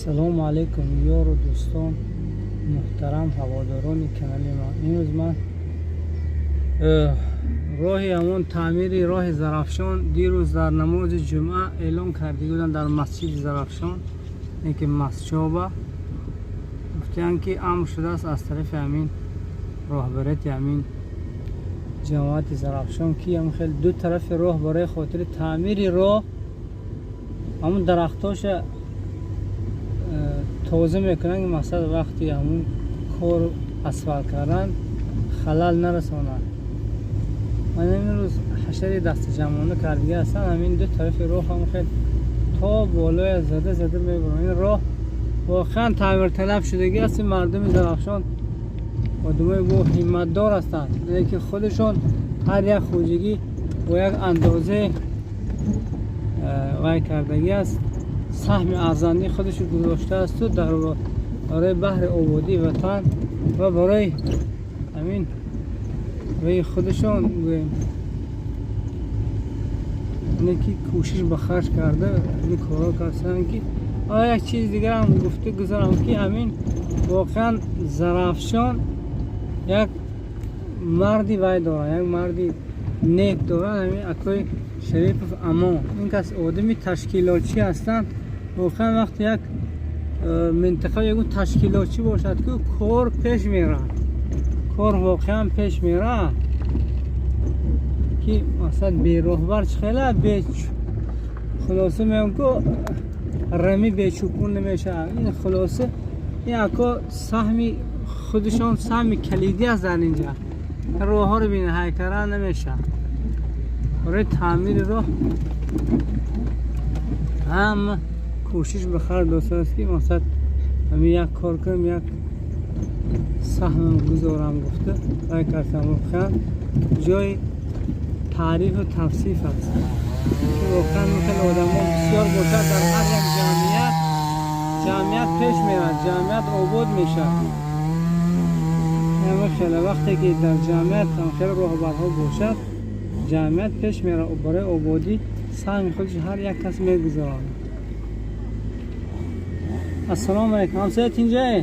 سلام علیکم یار و دوستان محترم هواداران کانال ما. امروز من راه همون تعمیر راه زرافشان دیروز در نماز جمعه اعلام کرده بودن در مسجد زرافشان، اینکه مسجد گفتن که امر شده است از طرف همین راهبرت همین جماعت زرافشان که هم خیلی دو طرف راه برای خاطر تعمیر راه همون درختاش توزیع میکنن که مثلا وقتی همون کار اسفالت کردن خلل نرسانند. من امروز حشر دست جمعانه کردگی هستن، همین دو طرف راه هم خیلی تا بالای زده میبرن. این راه واقعا تعمیر طلب شدگی است. مردم زرافشان آدمای با همت دار هستند، لیکن خودشون هر یک خوجگی با یک اندازه وای کردگی است، سهم ارزنده خودش گذاشته است و برای بحر آبادی وطن و برای همین برای خودشون اینکه کوشش به خرج کرده این کارا کردن. که یک چیز دیگر هم گفته گذارم که همین واقعا زرافشان یک مردی وای داره، یک مردی نیک داره، همین اکوی شریف اما این کس آدمی تشکیلاتی هستند. واقعا وقتی یک منطقه یک تشکیلاتی باشد که کار پیش میره، کار واقعا پیش میره که مثلا بی راهبر خیلی به خلاصه میگم که رمی به چوپون نمیشه. این خلاصه این اکا سهمی خودشان سهم کلیدی است در اینجا. راه ها رو بینه هیکره نمیشه. برای تعمیر راه هم کوشش بخیر داشته است که مثلا همین یک کار کنم، یک سهم گذارم گفته و کردم. واقعا جای تعریف و توصیف است که واقعا مثل آدم ها بسیار باشد در هر یک جمعیت پیش میرد، جمعیت آباد میشه. خیلی وقتی که در جمعیت خیلی راهبرها باشد جمعیت پیش میره و برای آبادی سهم خودش هر یک کس میگذارد. السلام علیکم. همسایت اینجا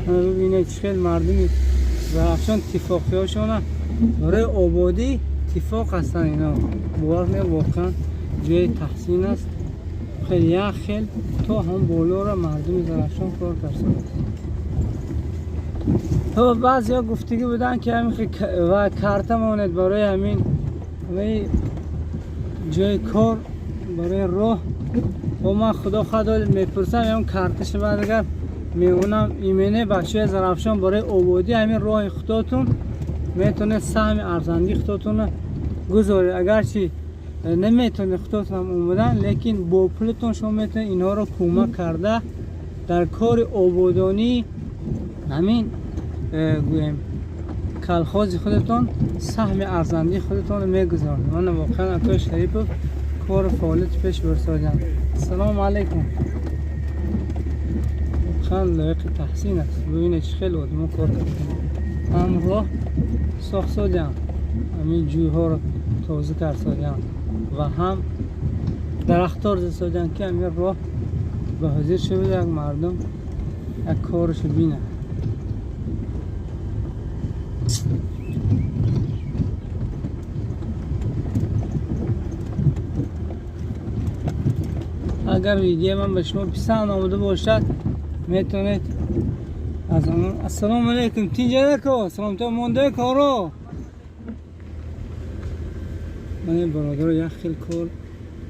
ببینید چقدر مردمی زرافشان اتفاقی هاشون برای آبادی اتفاق هستن. اینا واقعا جای تحسین است. خیلی یک خیل تا هم بالا را مردم زرافشان کار کردن. تو بعضی ها گفتگی بودن که همین و کارت ماند برای همین جای کار برای راه و من خدا میپرسم همین کارتش بعد اگر میونم ایمنه بچه زرافشان برای آبادی همین راه خودتون میتونه سهم ارزنده خودتون گذاری. اگرچه نمیتونه خودتون هم اومدن لیکن با پولتون شما میتونه اینها رو کمک کرده در کار آبادانی همین گویم کلخاز خودتون سهم ارزنده خودتون رو میگذارید. من واقعا اکای شریف کار فعالیت پیش برساندم. السلام علیکم. واقعا لایق تحسین است. ببینید چه خیلی آدم کار کردن. هم راه ساخت سازیم، همین جوی‌ها رو توزیع کرد سازیم و هم درختار زد سازیم که همین راه به حاضر شود یک مردم یک کارش بینه. اگر ویدیو من به شما پسند آمده باشد میتونید از آن. السلام علیکم. تینجا نکو سلام تو مونده کارو. من این برادر یک خیل کار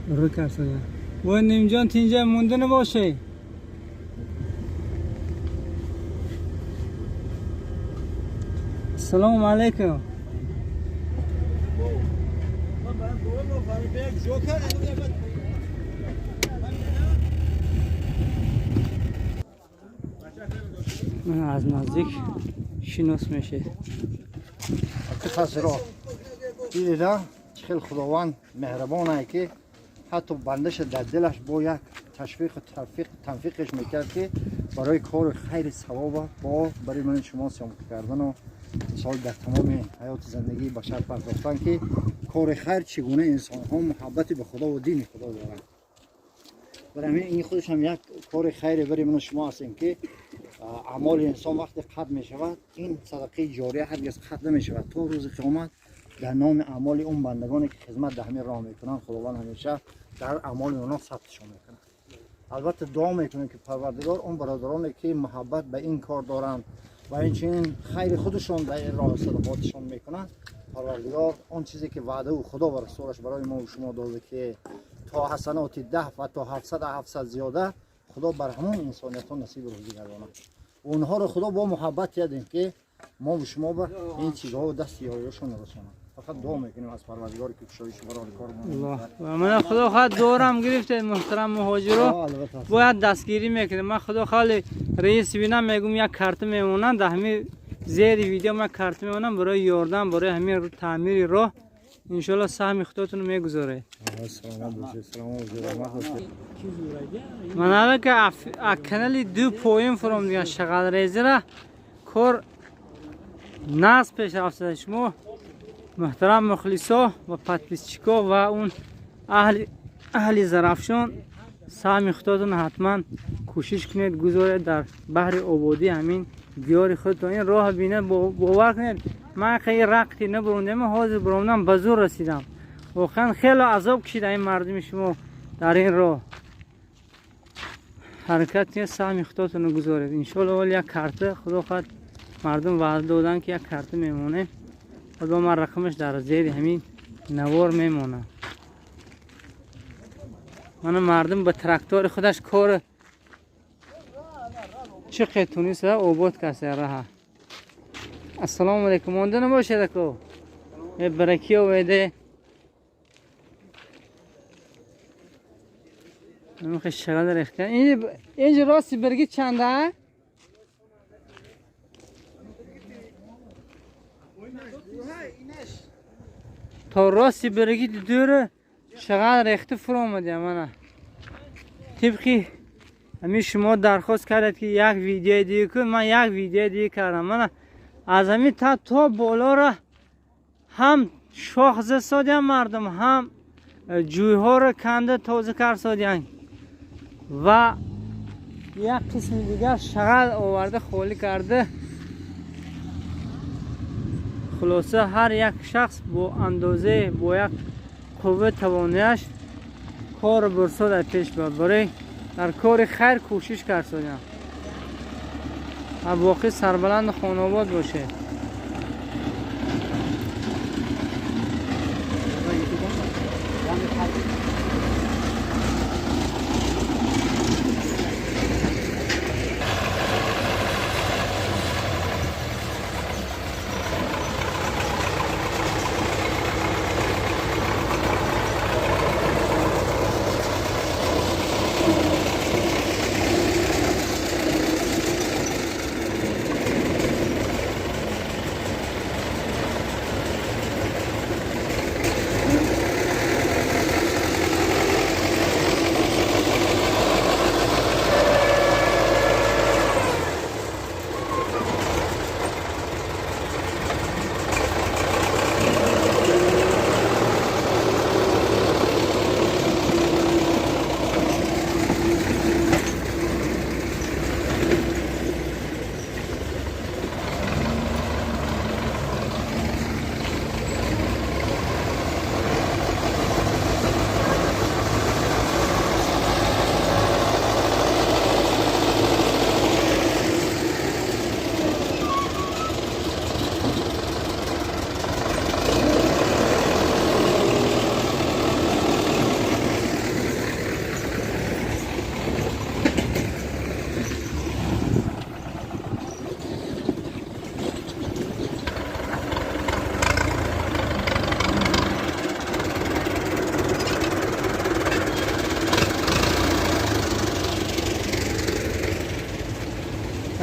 رو کرده و نیمجان تینجا مونده نباشه. السلام علیکم. من از نزدیک شناس میشه. پس را دیده خیلی خداوند مهربانه که حتی بندش در دلش با یک تشویق تنفیقش میکرد که برای کار خیر ثواب با برای من شما سیام کردن و سال در تمام حیات زندگی بشر پرداختن که کار خیر چگونه انسان ها محبت به خدا و دین خدا دارند. برای همین این خودش هم یک کار خیری برای من و شما هستیم که اعمال انسان وقتی ختم می شود این صدقه جاریه هرگز ختم نمی شود تا روز قیامت در نام اعمال اون بندگانی که خدمت در همین راه میکنن خداوند همیشه در اعمال اونها ثبتشون میکنه. البته دعا میکنیم که پروردگار اون برادرانی که محبت به این کار دارن و اینچنین خیر خودشون در این راه صدقاتشون میکنن، پروردگار اون چیزی که وعده و خدا و رسولش برای ما و شما داده که تا حسنات 10 و تا 700 زیاده خدا بر همون انسانیت‌ها نصیب روزی گرداند. اونها رو خدا با محبت یادیم که ما و شما به این چیزها و دست یاریشون نرسونم. فقط دعا میکنیم از پروردگار که کشایش برای کار ما من خدا خواهد دورم گرفته محترم مهاجرو باید دستگیری میکنیم. من خدا خالی رئیس بینم میگم یک کارت میمونن در همین زیر ویدیو من کارت میمونم برای یاردن برای همین تعمیر راه ان شاء الله سهم خودتون میگذاره. من الان که کانال دو پویم فرام دیگه شغال ریزه کار ناز پیش رفته. شما محترم مخلصا و پادپیسچیکا و اون اهل زرافشان سهم خودتون حتما کوشش کنید گذارید در بحر آبادی همین دیار خودتون. این راه بینه باور کنید من خیلی رقتی نبروندم حاضر بروندم به زور رسیدم. واقعا خیلی عذاب کشیده این مردم شما در این راه. حرکت نیست سهم خودتون گذارید ان شاء الله. ولی یک کارت خدا خواهد مردم وعده دادن که یک کارت میمونه و با من رقمش در زیر همین نوار میمونه. من مردم به تراکتور خودش کار چه قیتونی سه آباد کسی راه. السلام علیکم مونده نباشه دکو برکی اویده نمیخواه شغل ریختن. اینجا راستی برگی چنده؟ تا راستی برگی دوره شغل ریخته فرو آمده. من طبقی همین شما درخواست کردید که یک ویدیو دیگه کنم. من یک ویدیو دیگه کردم. من از همین تا بالا را هم شاخ زد سادیم مردم هم جوی ها را کنده تازه کار سادیم و یک قسم دیگر شغل آورده خالی کرده. خلاصه هر یک شخص با اندازه با یک قوه تواناییش کار برساده پیش برای در کار خیر کوشش کرد سادیم. واقعی سربلند خانواد باشه.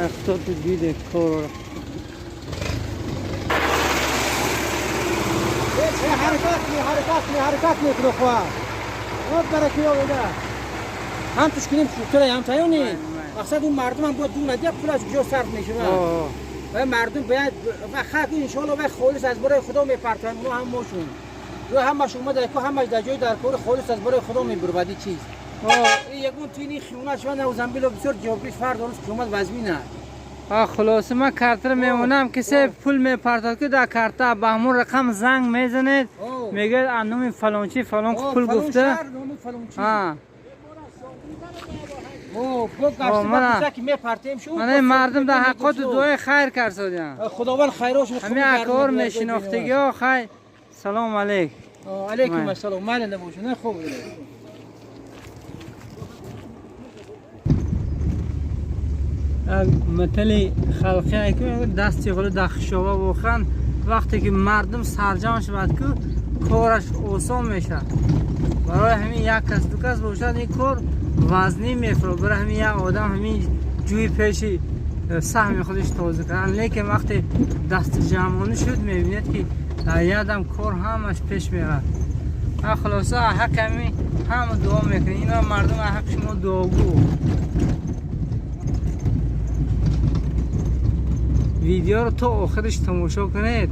افتاد دیده کار حرکت میکنه خواه برکی آویده هم تشکیلیم شکره هم تایونی مقصد اون مردم هم باید دون ندیه پولش کجا صرف میشه و مردم باید و خلق انشاءالله باید خالص از برای خدا میپرتن اونو هم ماشون و همش اومده که همش در جای در کار خالص از برای خدا میبربادی چیز یکون توی این خیونت شما در زنبیل بسیار جابریش فرد درست خیونت وزمینه خلاصه من کارتر میمونم کسی پول میپرداخت که در کارت به همون رقم زنگ میزنید میگه انومی فلانچی فلان پول گفته من مردم در حقات دعای خیر کردن خداوند خیراشون همین اکار میشناختگی ها خیر سلام علیک علیکم السلام مال نبوشونه خوب مثل خلقی که دستی خود دخشاوه واقعا وقتی که مردم سرجم شود که کارش آسان میشه برای همین یک کس دو کس باشد این کار وزنی میفره برای همین یک آدم همین جوی پیشی سهم خودش تازه کردن لیکن وقتی دست جمعانی شد میبینید که در یادم کار همش پیش میرد خلاصه حق همین هم دعا میکنه اینا مردم حق شما دعاگو ویدیو رو تا آخرش تماشا کنید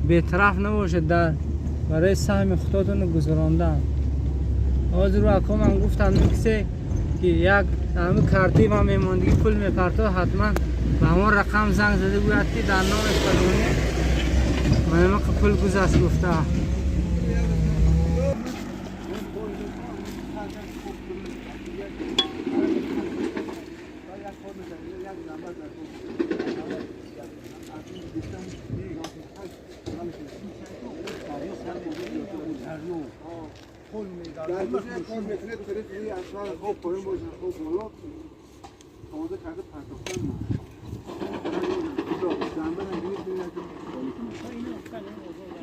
بی‌طرف نباشید در برای سهم خودتون گذراندن آج رو اکا من گفتم کسی که یک همه کارتی و میماندگی پول میپرده حتما به همون رقم زنگ زده باید که در نام فلانی من پول گذاشت گفته در بزرگ کار میتونه طریق روی اصلا خوب پایین باشه خوب بالا آماده کرده پرداختن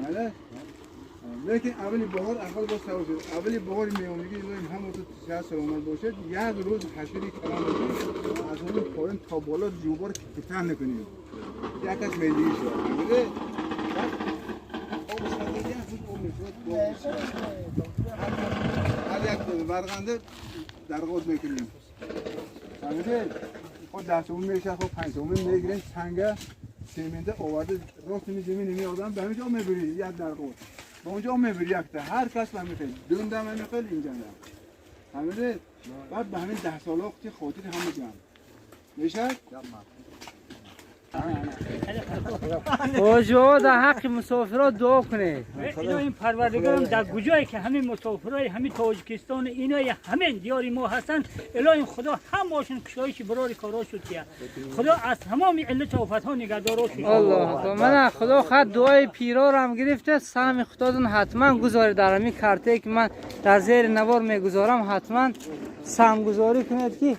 بله لیکن اولی بهار اول با سوار شد اولی بهار میامونگی اینا هم تو سیاه سلامت باشد یک روز حشری کلام از اون پایین تا بالا جوبار کتن نکنیم یک کس میدیگی شد هر یک برغنده در قود میکنیم فهمیدید؟ خود دستمون میشه خود پنجمون میگیریم سنگه سیمنده آورده راست زمین می آدم به همینجا میبری یک در قود به اونجا میبری یک تا هر کس به میخواد دوندم میخواد اینجا نه فهمیدید؟ بعد به همین 10 سال وقتی خاطر همه جمع میشه؟ آجا در حق مسافرات دعا کنه اینا این پروردگارم در کجایی که همین مسافرای همین تاجیکستان اینا همین دیاری ما هستن الهی خدا همه‌شون کشایش برای کارا شد که خدا از تمام علت و آفت ها نگهدارشون الله من خدا خود دعای پیرا رو هم گرفته سهم خودتون حتما گذارید در همین کارتی که من در زیر نوار میگذارم حتما سهم گذاری کنید که